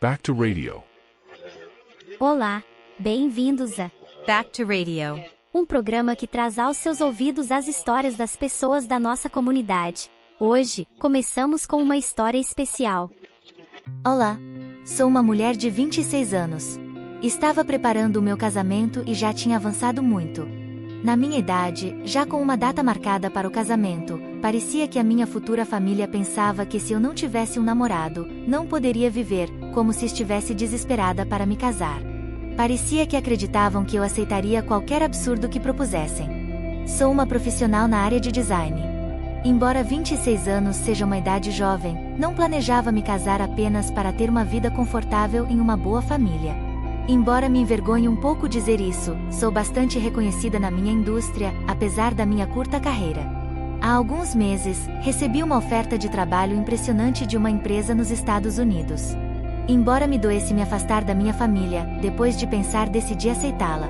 Back to Radio. Olá, bem-vindos a Back to Radio, um programa que traz aos seus ouvidos as histórias das pessoas da nossa comunidade. Hoje, começamos com uma história especial. Olá, sou uma mulher de 26 anos. Estava preparando o meu casamento e já tinha avançado muito. Na minha idade, já com uma data marcada para o casamento, parecia que a minha futura família pensava que se eu não tivesse um namorado, não poderia viver, como se estivesse desesperada para me casar. Parecia que acreditavam que eu aceitaria qualquer absurdo que propusessem. Sou uma profissional na área de design. Embora 26 anos seja uma idade jovem, não planejava me casar apenas para ter uma vida confortável em uma boa família. Embora me envergonhe um pouco dizer isso, sou bastante reconhecida na minha indústria, apesar da minha curta carreira. Há alguns meses, recebi uma oferta de trabalho impressionante de uma empresa nos Estados Unidos. Embora me doesse me afastar da minha família, depois de pensar decidi aceitá-la.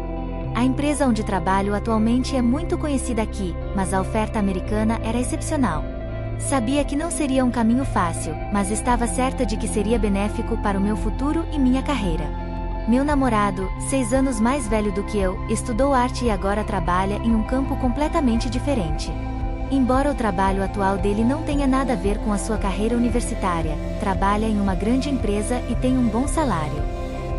A empresa onde trabalho atualmente é muito conhecida aqui, mas a oferta americana era excepcional. Sabia que não seria um caminho fácil, mas estava certa de que seria benéfico para o meu futuro e minha carreira. Meu namorado, 6 anos mais velho do que eu, estudou arte e agora trabalha em um campo completamente diferente. Embora o trabalho atual dele não tenha nada a ver com a sua carreira universitária, trabalha em uma grande empresa e tem um bom salário.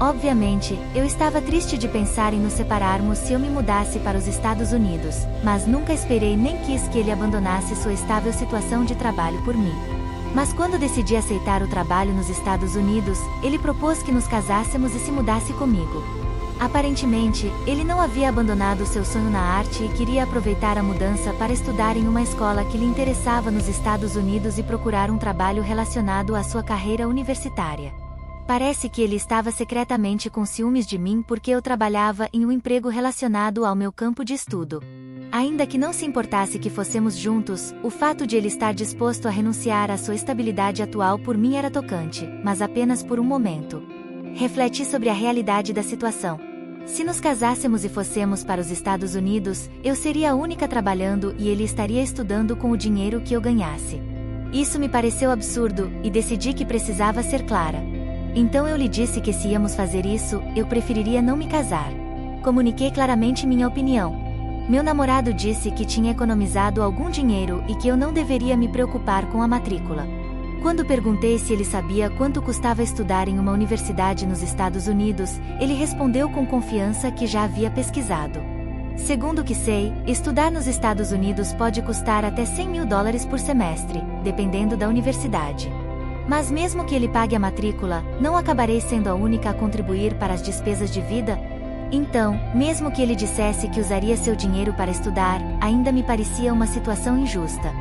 Obviamente, eu estava triste de pensar em nos separarmos se eu me mudasse para os Estados Unidos, mas nunca esperei nem quis que ele abandonasse sua estável situação de trabalho por mim. Mas quando decidi aceitar o trabalho nos Estados Unidos, ele propôs que nos casássemos e se mudasse comigo. Aparentemente, ele não havia abandonado seu sonho na arte e queria aproveitar a mudança para estudar em uma escola que lhe interessava nos Estados Unidos e procurar um trabalho relacionado à sua carreira universitária. Parece que ele estava secretamente com ciúmes de mim porque eu trabalhava em um emprego relacionado ao meu campo de estudo. Ainda que não se importasse que fôssemos juntos, o fato de ele estar disposto a renunciar à sua estabilidade atual por mim era tocante, mas apenas por um momento. Refleti sobre a realidade da situação. Se nos casássemos e fôssemos para os Estados Unidos, eu seria a única trabalhando e ele estaria estudando com o dinheiro que eu ganhasse. Isso me pareceu absurdo, e decidi que precisava ser clara. Então eu lhe disse que se íamos fazer isso, eu preferiria não me casar. Comuniquei claramente minha opinião. Meu namorado disse que tinha economizado algum dinheiro e que eu não deveria me preocupar com a matrícula. Quando perguntei se ele sabia quanto custava estudar em uma universidade nos Estados Unidos, ele respondeu com confiança que já havia pesquisado. Segundo o que sei, estudar nos Estados Unidos pode custar até $100.000 por semestre, dependendo da universidade. Mas mesmo que ele pague a matrícula, não acabarei sendo a única a contribuir para as despesas de vida? Então, mesmo que ele dissesse que usaria seu dinheiro para estudar, ainda me parecia uma situação injusta.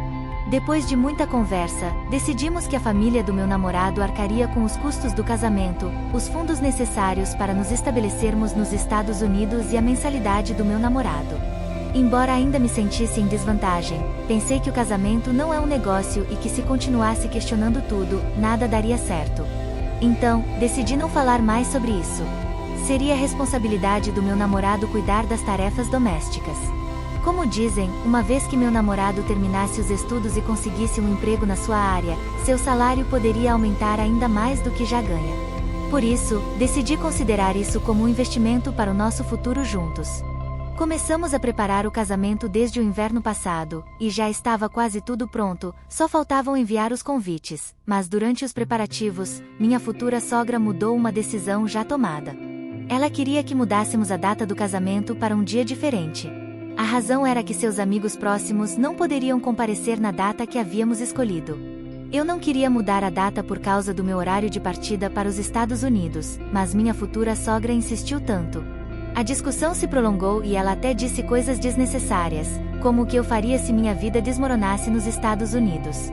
Depois de muita conversa, decidimos que a família do meu namorado arcaria com os custos do casamento, os fundos necessários para nos estabelecermos nos Estados Unidos e a mensalidade do meu namorado. Embora ainda me sentisse em desvantagem, pensei que o casamento não é um negócio e que se continuasse questionando tudo, nada daria certo. Então, decidi não falar mais sobre isso. Seria a responsabilidade do meu namorado cuidar das tarefas domésticas. Como dizem, uma vez que meu namorado terminasse os estudos e conseguisse um emprego na sua área, seu salário poderia aumentar ainda mais do que já ganha. Por isso, decidi considerar isso como um investimento para o nosso futuro juntos. Começamos a preparar o casamento desde o inverno passado, e já estava quase tudo pronto, só faltavam enviar os convites, mas durante os preparativos, minha futura sogra mudou uma decisão já tomada. Ela queria que mudássemos a data do casamento para um dia diferente. A razão era que seus amigos próximos não poderiam comparecer na data que havíamos escolhido. Eu não queria mudar a data por causa do meu horário de partida para os Estados Unidos, mas minha futura sogra insistiu tanto. A discussão se prolongou e ela até disse coisas desnecessárias, como o que eu faria se minha vida desmoronasse nos Estados Unidos.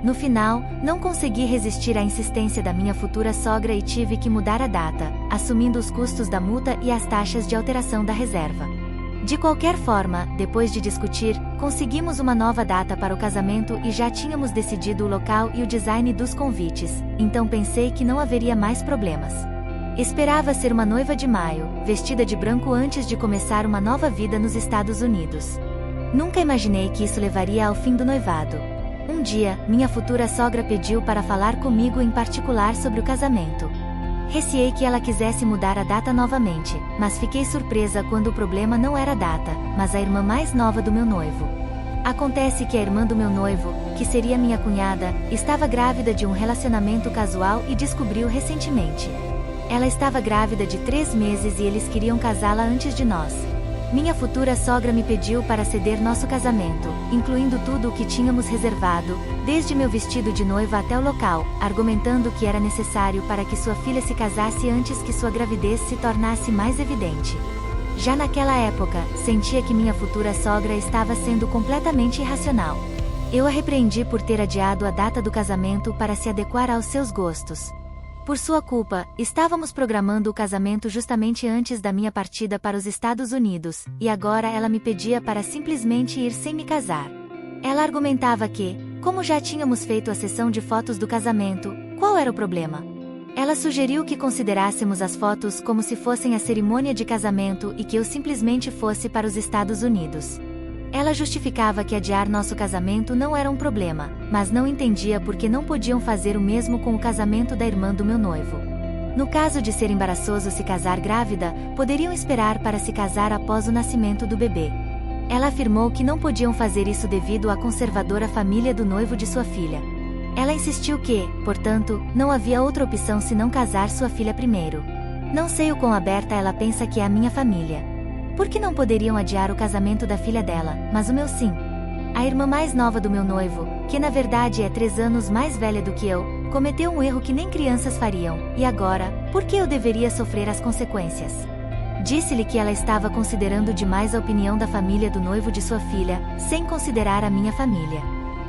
No final, não consegui resistir à insistência da minha futura sogra e tive que mudar a data, assumindo os custos da multa e as taxas de alteração da reserva. De qualquer forma, depois de discutir, conseguimos uma nova data para o casamento e já tínhamos decidido o local e o design dos convites, então pensei que não haveria mais problemas. Esperava ser uma noiva de maio, vestida de branco antes de começar uma nova vida nos Estados Unidos. Nunca imaginei que isso levaria ao fim do noivado. Um dia, minha futura sogra pediu para falar comigo em particular sobre o casamento. Receei que ela quisesse mudar a data novamente, mas fiquei surpresa quando o problema não era a data, mas a irmã mais nova do meu noivo. Acontece que a irmã do meu noivo, que seria minha cunhada, estava grávida de um relacionamento casual e descobriu recentemente. Ela estava grávida de 3 meses e eles queriam casá-la antes de nós. Minha futura sogra me pediu para ceder nosso casamento, incluindo tudo o que tínhamos reservado, desde meu vestido de noiva até o local, argumentando que era necessário para que sua filha se casasse antes que sua gravidez se tornasse mais evidente. Já naquela época, sentia que minha futura sogra estava sendo completamente irracional. Eu a repreendi por ter adiado a data do casamento para se adequar aos seus gostos. Por sua culpa, estávamos programando o casamento justamente antes da minha partida para os Estados Unidos, e agora ela me pedia para simplesmente ir sem me casar. Ela argumentava que, como já tínhamos feito a sessão de fotos do casamento, qual era o problema? Ela sugeriu que considerássemos as fotos como se fossem a cerimônia de casamento e que eu simplesmente fosse para os Estados Unidos. Ela justificava que adiar nosso casamento não era um problema, mas não entendia por que não podiam fazer o mesmo com o casamento da irmã do meu noivo. No caso de ser embaraçoso se casar grávida, poderiam esperar para se casar após o nascimento do bebê. Ela afirmou que não podiam fazer isso devido à conservadora família do noivo de sua filha. Ela insistiu que, portanto, não havia outra opção senão casar sua filha primeiro. Não sei o quão aberta ela pensa que é a minha família. Por que não poderiam adiar o casamento da filha dela, mas o meu sim? A irmã mais nova do meu noivo, que na verdade é 3 anos mais velha do que eu, cometeu um erro que nem crianças fariam, e agora, por que eu deveria sofrer as consequências? Disse-lhe que ela estava considerando demais a opinião da família do noivo de sua filha, sem considerar a minha família.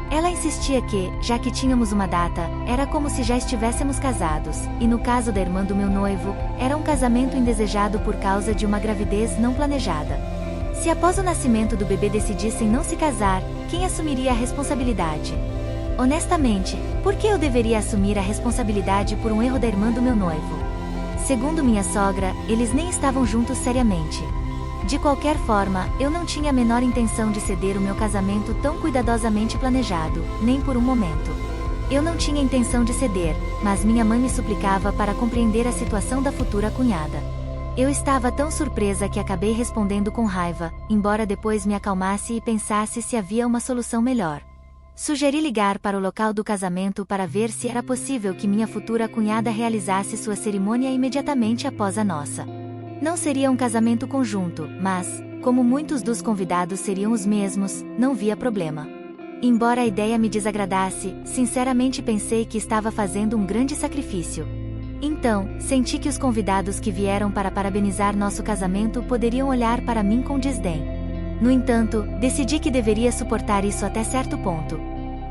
Ela insistia que, já que tínhamos uma data, era como se já estivéssemos casados, e no caso da irmã do meu noivo, era um casamento indesejado por causa de uma gravidez não planejada. Se após o nascimento do bebê decidissem não se casar, quem assumiria a responsabilidade? Honestamente, por que eu deveria assumir a responsabilidade por um erro da irmã do meu noivo? Segundo minha sogra, eles nem estavam juntos seriamente. De qualquer forma, eu não tinha a menor intenção de ceder o meu casamento tão cuidadosamente planejado, nem por um momento. Eu não tinha intenção de ceder, mas minha mãe me suplicava para compreender a situação da futura cunhada. Eu estava tão surpresa que acabei respondendo com raiva, embora depois me acalmasse e pensasse se havia uma solução melhor. Sugeri ligar para o local do casamento para ver se era possível que minha futura cunhada realizasse sua cerimônia imediatamente após a nossa. Não seria um casamento conjunto, mas, como muitos dos convidados seriam os mesmos, não via problema. Embora a ideia me desagradasse, sinceramente pensei que estava fazendo um grande sacrifício. Então, senti que os convidados que vieram para parabenizar nosso casamento poderiam olhar para mim com desdém. No entanto, decidi que deveria suportar isso até certo ponto.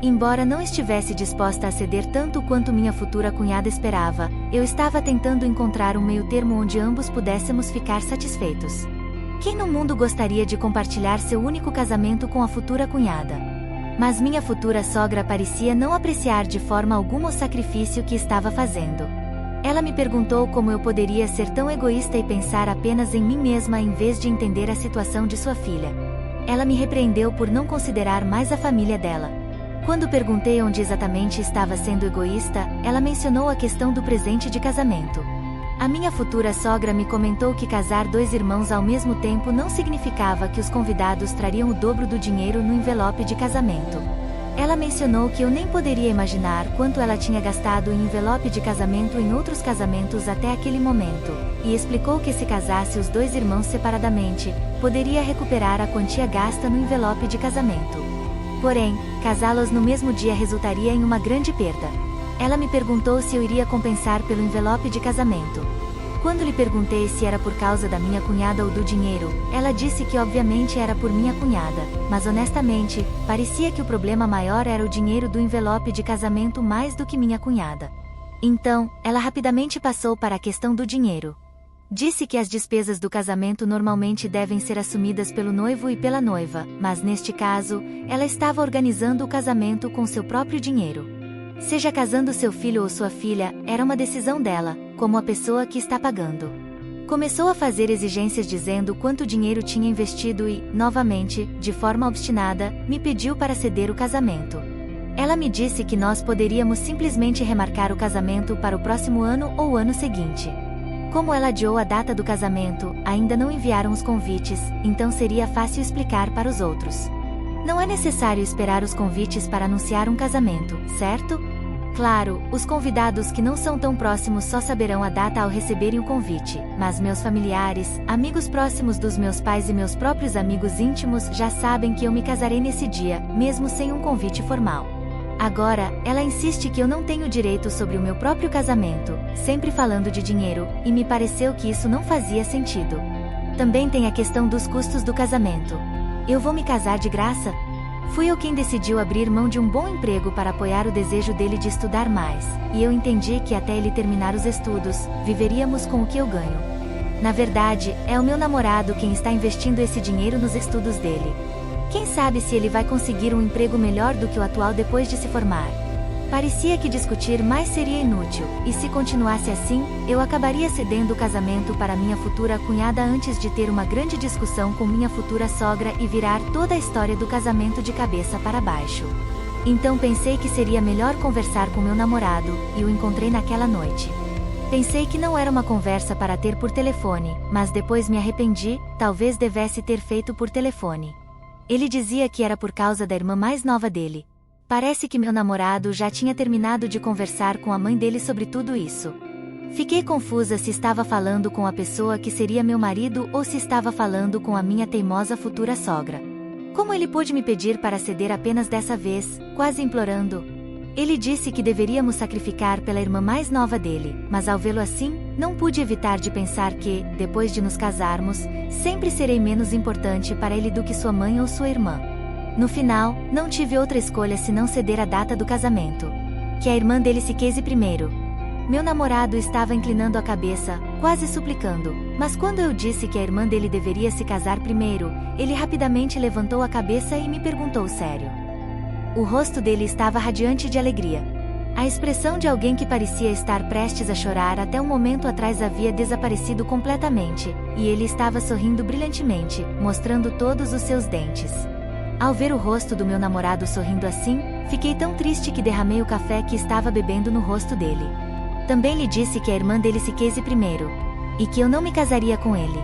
Embora não estivesse disposta a ceder tanto quanto minha futura cunhada esperava, eu estava tentando encontrar um meio-termo onde ambos pudéssemos ficar satisfeitos. Quem no mundo gostaria de compartilhar seu único casamento com a futura cunhada? Mas minha futura sogra parecia não apreciar de forma alguma o sacrifício que estava fazendo. Ela me perguntou como eu poderia ser tão egoísta e pensar apenas em mim mesma em vez de entender a situação de sua filha. Ela me repreendeu por não considerar mais a família dela. Quando perguntei onde exatamente estava sendo egoísta, ela mencionou a questão do presente de casamento. A minha futura sogra me comentou que casar 2 irmãos ao mesmo tempo não significava que os convidados trariam o dobro do dinheiro no envelope de casamento. Ela mencionou que eu nem poderia imaginar quanto ela tinha gastado em envelope de casamento em outros casamentos até aquele momento, e explicou que se casasse os 2 irmãos separadamente, poderia recuperar a quantia gasta no envelope de casamento. Porém, casá-los no mesmo dia resultaria em uma grande perda. Ela me perguntou se eu iria compensar pelo envelope de casamento. Quando lhe perguntei se era por causa da minha cunhada ou do dinheiro, ela disse que obviamente era por minha cunhada, mas honestamente, parecia que o problema maior era o dinheiro do envelope de casamento mais do que minha cunhada. Então, ela rapidamente passou para a questão do dinheiro. Disse que as despesas do casamento normalmente devem ser assumidas pelo noivo e pela noiva, mas neste caso, ela estava organizando o casamento com seu próprio dinheiro. Seja casando seu filho ou sua filha, era uma decisão dela, como a pessoa que está pagando. Começou a fazer exigências dizendo quanto dinheiro tinha investido e, novamente, de forma obstinada, me pediu para ceder o casamento. Ela me disse que nós poderíamos simplesmente remarcar o casamento para o próximo ano ou o ano seguinte. Como ela adiou a data do casamento, ainda não enviaram os convites, então seria fácil explicar para os outros. Não é necessário esperar os convites para anunciar um casamento, certo? Claro, os convidados que não são tão próximos só saberão a data ao receberem o convite, mas meus familiares, amigos próximos dos meus pais e meus próprios amigos íntimos já sabem que eu me casarei nesse dia, mesmo sem um convite formal. Agora, ela insiste que eu não tenho direito sobre o meu próprio casamento, sempre falando de dinheiro, e me pareceu que isso não fazia sentido. Também tem a questão dos custos do casamento. Eu vou me casar de graça? Fui eu quem decidiu abrir mão de um bom emprego para apoiar o desejo dele de estudar mais, e eu entendi que até ele terminar os estudos, viveríamos com o que eu ganho. Na verdade, é o meu namorado quem está investindo esse dinheiro nos estudos dele. Quem sabe se ele vai conseguir um emprego melhor do que o atual depois de se formar. Parecia que discutir mais seria inútil, e se continuasse assim, eu acabaria cedendo o casamento para minha futura cunhada antes de ter uma grande discussão com minha futura sogra e virar toda a história do casamento de cabeça para baixo. Então pensei que seria melhor conversar com meu namorado, e o encontrei naquela noite. Pensei que não era uma conversa para ter por telefone, mas depois me arrependi, talvez devesse ter feito por telefone. Ele dizia que era por causa da irmã mais nova dele. Parece que meu namorado já tinha terminado de conversar com a mãe dele sobre tudo isso. Fiquei confusa se estava falando com a pessoa que seria meu marido ou se estava falando com a minha teimosa futura sogra. Como ele pôde me pedir para ceder apenas dessa vez, quase implorando? Ele disse que deveríamos sacrificar pela irmã mais nova dele, mas ao vê-lo assim, não pude evitar de pensar que, depois de nos casarmos, sempre serei menos importante para ele do que sua mãe ou sua irmã. No final, não tive outra escolha senão ceder a data do casamento. Que a irmã dele se case primeiro. Meu namorado estava inclinando a cabeça, quase suplicando, mas quando eu disse que a irmã dele deveria se casar primeiro, ele rapidamente levantou a cabeça e me perguntou sério. O rosto dele estava radiante de alegria. A expressão de alguém que parecia estar prestes a chorar até um momento atrás havia desaparecido completamente, e ele estava sorrindo brilhantemente, mostrando todos os seus dentes. Ao ver o rosto do meu namorado sorrindo assim, fiquei tão triste que derramei o café que estava bebendo no rosto dele. Também lhe disse que a irmã dele se case primeiro, e que eu não me casaria com ele,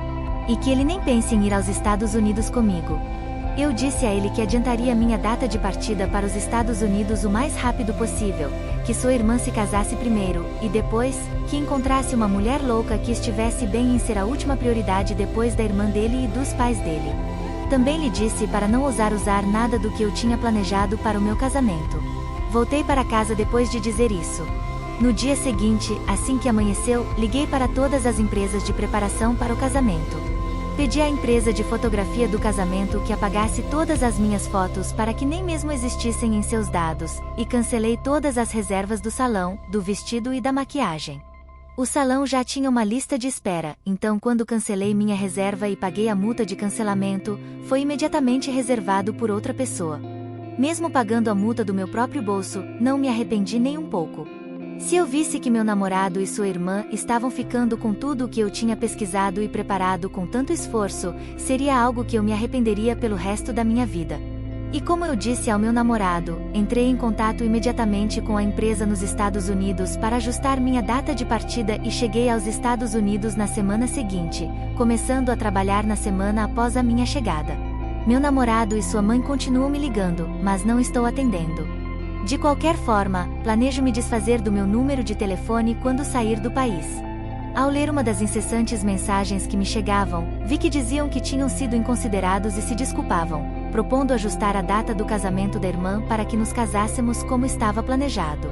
e que ele nem pense em ir aos Estados Unidos comigo. Eu disse a ele que adiantaria minha data de partida para os Estados Unidos o mais rápido possível, que sua irmã se casasse primeiro, e depois, que encontrasse uma mulher louca que estivesse bem em ser a última prioridade depois da irmã dele e dos pais dele. Também lhe disse para não ousar usar nada do que eu tinha planejado para o meu casamento. Voltei para casa depois de dizer isso. No dia seguinte, assim que amanheceu, liguei para todas as empresas de preparação para o casamento. Pedi à empresa de fotografia do casamento que apagasse todas as minhas fotos para que nem mesmo existissem em seus dados, e cancelei todas as reservas do salão, do vestido e da maquiagem. O salão já tinha uma lista de espera, então quando cancelei minha reserva e paguei a multa de cancelamento, foi imediatamente reservado por outra pessoa. Mesmo pagando a multa do meu próprio bolso, não me arrependi nem um pouco. Se eu visse que meu namorado e sua irmã estavam ficando com tudo o que eu tinha pesquisado e preparado com tanto esforço, seria algo que eu me arrependeria pelo resto da minha vida. E como eu disse ao meu namorado, entrei em contato imediatamente com a empresa nos Estados Unidos para ajustar minha data de partida e cheguei aos Estados Unidos na semana seguinte, começando a trabalhar na semana após a minha chegada. Meu namorado e sua mãe continuam me ligando, mas não estou atendendo. De qualquer forma, planejo me desfazer do meu número de telefone quando sair do país. Ao ler uma das incessantes mensagens que me chegavam, vi que diziam que tinham sido inconsiderados e se desculpavam, propondo ajustar a data do casamento da irmã para que nos casássemos como estava planejado.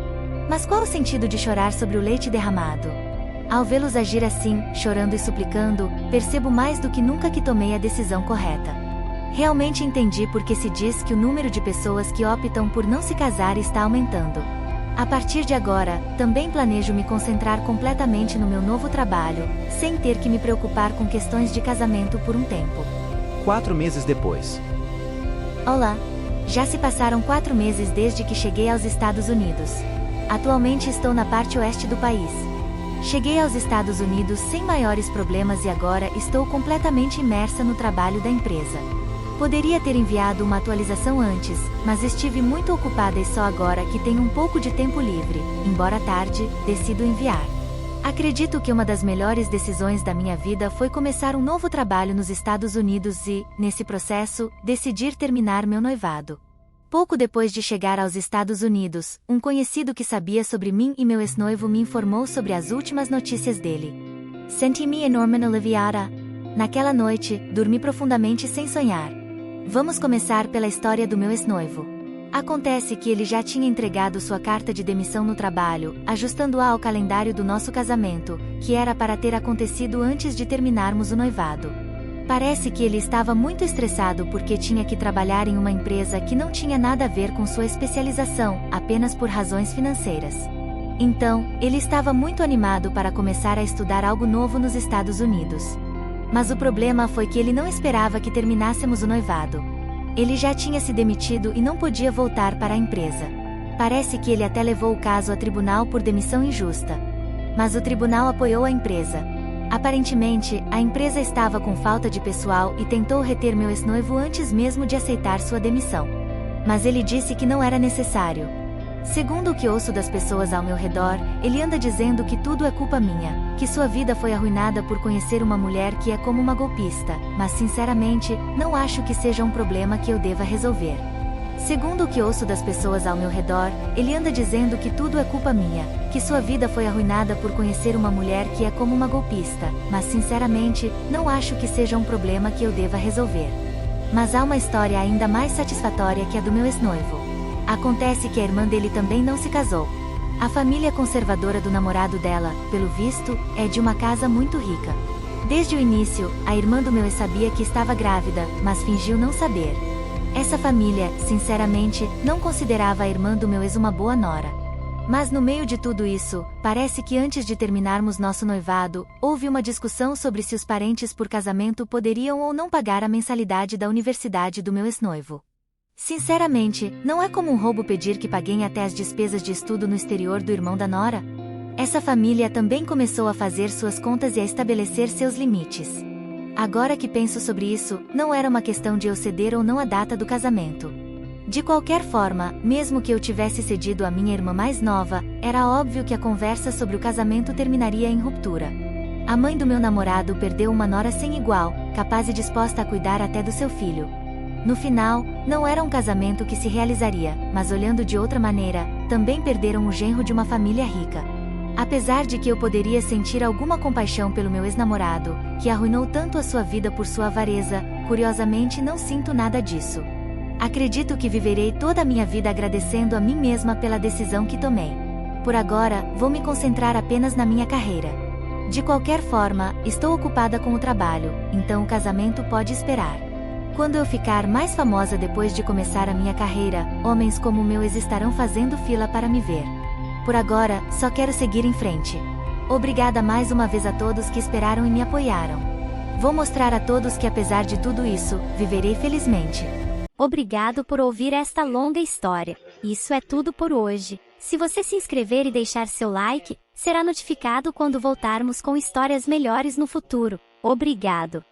Mas qual o sentido de chorar sobre o leite derramado? Ao vê-los agir assim, chorando e suplicando, percebo mais do que nunca que tomei a decisão correta. Realmente entendi porque se diz que o número de pessoas que optam por não se casar está aumentando. A partir de agora, também planejo me concentrar completamente no meu novo trabalho, sem ter que me preocupar com questões de casamento por um tempo. 4 meses depois. Olá! Já se passaram 4 meses desde que cheguei aos Estados Unidos. Atualmente estou na parte oeste do país. Cheguei aos Estados Unidos sem maiores problemas e agora estou completamente imersa no trabalho da empresa. Poderia ter enviado uma atualização antes, mas estive muito ocupada e só agora que tenho um pouco de tempo livre, embora tarde, decido enviar. Acredito que uma das melhores decisões da minha vida foi começar um novo trabalho nos Estados Unidos e, nesse processo, decidir terminar meu noivado. Pouco depois de chegar aos Estados Unidos, um conhecido que sabia sobre mim e meu ex-noivo me informou sobre as últimas notícias dele. Senti-me enormemente aliviada. Naquela noite, dormi profundamente sem sonhar. Vamos começar pela história do meu ex-noivo. Acontece que ele já tinha entregado sua carta de demissão no trabalho, ajustando-a ao calendário do nosso casamento, que era para ter acontecido antes de terminarmos o noivado. Parece que ele estava muito estressado porque tinha que trabalhar em uma empresa que não tinha nada a ver com sua especialização, apenas por razões financeiras. Então, ele estava muito animado para começar a estudar algo novo nos Estados Unidos. Mas o problema foi que ele não esperava que terminássemos o noivado. Ele já tinha se demitido e não podia voltar para a empresa. Parece que ele até levou o caso a tribunal por demissão injusta. Mas o tribunal apoiou a empresa. Aparentemente, a empresa estava com falta de pessoal e tentou reter meu ex-noivo antes mesmo de aceitar sua demissão. Mas ele disse que não era necessário. Segundo o que ouço das pessoas ao meu redor, ele anda dizendo que tudo é culpa minha, que sua vida foi arruinada por conhecer uma mulher que é como uma golpista, mas sinceramente, não acho que seja um problema que eu deva resolver. Segundo o que ouço das pessoas ao meu redor, ele anda dizendo que tudo é culpa minha, que sua vida foi arruinada por conhecer uma mulher que é como uma golpista, mas sinceramente, não acho que seja um problema que eu deva resolver. Mas há uma história ainda mais satisfatória que a do meu ex-noivo. Acontece que a irmã dele também não se casou. A família conservadora do namorado dela, pelo visto, é de uma casa muito rica. Desde o início, a irmã do meu ex sabia que estava grávida, mas fingiu não saber. Essa família, sinceramente, não considerava a irmã do meu ex uma boa nora. Mas no meio de tudo isso, parece que antes de terminarmos nosso noivado, houve uma discussão sobre se os parentes por casamento poderiam ou não pagar a mensalidade da universidade do meu ex-noivo. Sinceramente, não é como um roubo pedir que paguem até as despesas de estudo no exterior do irmão da nora? Essa família também começou a fazer suas contas e a estabelecer seus limites. Agora que penso sobre isso, não era uma questão de eu ceder ou não a data do casamento. De qualquer forma, mesmo que eu tivesse cedido à minha irmã mais nova, era óbvio que a conversa sobre o casamento terminaria em ruptura. A mãe do meu namorado perdeu uma nora sem igual, capaz e disposta a cuidar até do seu filho. No final, não era um casamento que se realizaria, mas olhando de outra maneira, também perderam o genro de uma família rica. Apesar de que eu poderia sentir alguma compaixão pelo meu ex-namorado, que arruinou tanto a sua vida por sua avareza, curiosamente não sinto nada disso. Acredito que viverei toda a minha vida agradecendo a mim mesma pela decisão que tomei. Por agora, vou me concentrar apenas na minha carreira. De qualquer forma, estou ocupada com o trabalho, então o casamento pode esperar. Quando eu ficar mais famosa depois de começar a minha carreira, homens como o meu ex estarão fazendo fila para me ver. Por agora, só quero seguir em frente. Obrigada mais uma vez a todos que esperaram e me apoiaram. Vou mostrar a todos que apesar de tudo isso, viverei felizmente. Obrigado por ouvir esta longa história. Isso é tudo por hoje. Se você se inscrever e deixar seu like, será notificado quando voltarmos com histórias melhores no futuro. Obrigado.